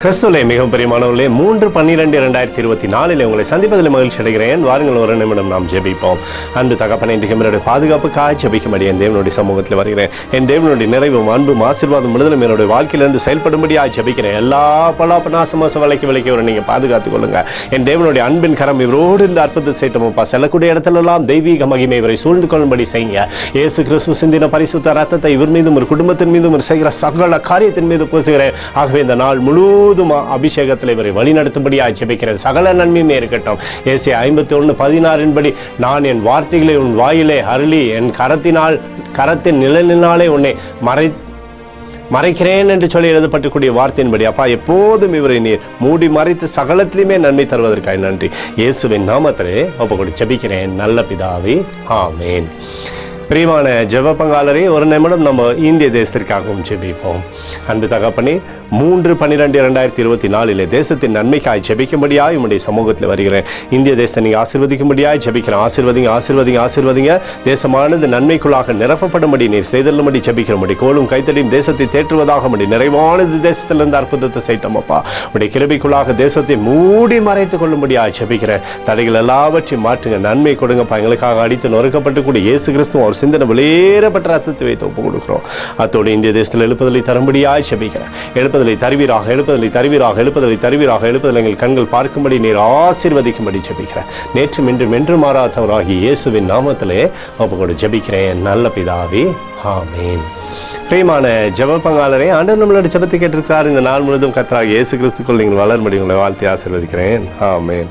கிறிஸ்துவிலே மிகவும் பிரியமானவர்களே 3/12/2024 உங்களை சந்திப்பதில் மகிழ்ச்சி அடைகிறேன். வாருங்கள் ஒரு நிமிடம் நாம் ஜெபிப்போம். அன்பு தகப்பனே, இன்றைக்கு என்னுடைய பாதுகாப்புக்காக ஜெபிக்கும்படி என் தேவனுடைய சமூகத்தில் வருகிறேன். என் தேவனுடைய நிறைவும் அன்பும் ஆசீர்வாதம் முழுவதும் என்னுடைய வாழ்க்கையிலிருந்து செயல்படும்படியாக ஜெபிக்கிறேன். எல்லா பலாப்பநாசமாசம் விலைக்கு ஒரு நீங்கள் பாதுகாத்துக் கொள்ளுங்க. என் தேவனுடைய அன்பின் கரம் இவரோடு இந்த அற்புதத்தை செய்யட்டும்ப்பா. செல்லக்கூடிய இடத்துலெல்லாம் தெய்வீக மகிமை இவரை சூழ்ந்து கொள்ளும்படி செய்யுங்க. இயேசு கிறிஸ்து சிந்தின பரிசுத்த ரத்தத்தை இவர் மீதும் ஒரு குடும்பத்தின் மீதும் செய்கிற சகல காரியத்தின் மீது பூசுகிறேன். ஆகவே இந்த நாள் முழுவதும் அபிஷேகத்தில் இவரை வழிநடத்தும்படியாக ஜெபிக்கிறது. சகல நன்மையுமே இருக்கட்டும். ஏசாயா 51:16 படி, நான் என் வார்த்தைகளை உன் வாயிலே அருளி என் கரத்தின் நிழலினாலே உன்னை மறைக்கிறேன் என்று சொல்லி எழுதப்பட்டக்கூடிய வார்த்தையின்படி அப்பா எப்போதும் இவரை நீர் மூடி மறைத்து சகலத்திலுமே நன்மை தருவதற்காக நன்றி. இயேசுவின் நாமத்திலே ஒப்புக்கொடு ஜெபிக்கிறேன் நல்ல பிதாவே, ஆமேன். பிரியமான ஜெப பங்காளரே, ஒரு நிமிடம் நம்ம இந்திய தேசத்திற்காகவும் ஜெபிப்போம். அன்பு தகப்பனே, 3/12/2024 தேசத்தின் நன்மைக்காய் ஜெபிக்கும்படியாய் உம்முடைய சமூகத்தில் வருகிறேன். இந்திய தேசத்தை நீங்கள் ஆசீர்வதிக்கும்படியாய் ஜெபிக்கிறேன். ஆசீர்வதிங்க. தேசமானது நன்மைக்குள்ளாக நிரப்பப்படும்படி நீர் செய்தல்லும்படி ஜெபிக்கிறபடி கோலும் கைத்தடியும் தேசத்தை தேற்றுவதாக நிறைவானது தேசத்திலிருந்து அற்புதத்தை செய்யட்டும் அப்பா. உடைய கிருபைக்குள்ளாக தேசத்தை மூடி மறைத்துக் கொள்ளும்படியாய் ஜெபிக்கிறேன். தடைகள் எல்லாவற்றையும் மாற்றுங்க, நன்மை கொடுங்கப்பா. எங்களுக்காக அடித்து நொறுக்கப்பட்டுக்கூடிய இயேசு கிறிஸ்து சிந்தனை வெளியேறப்பட்ட ரத்தத்தை வைத்து ஒப்பு கொடுக்கிறோம். அத்தோடு இந்திய தேசத்தில் எழுப்புதலை தரும்படியாய் ஜெபிக்கிறேன். எழுப்புதலை தருவீராக எங்கள் கண்கள் பார்க்கும்படி நீர் ஆசீர்வதிக்கும்படி ஜெபிக்கிறேன். நேற்றும் இன்றும் என்று மாறாதவராகி இயேசுவின் நாமத்திலே ஒப்புக்கொடு ஜெபிக்கிறேன் நல்ல பிதாவே, ஆமேன். பிரியமான ஜெப பங்காளரே, ஆண்டவர் நம்மளோட ஜெபத்தை கேட்டிருக்கிறார். இந்த நாள் முழுவதும் கர்த்தராகிய இயேசு கிறிஸ்துக்குள் நீங்கள் வளரும்படி உங்களை வாழ்த்தி ஆசீர்வதிக்கிறேன். ஆமேன்.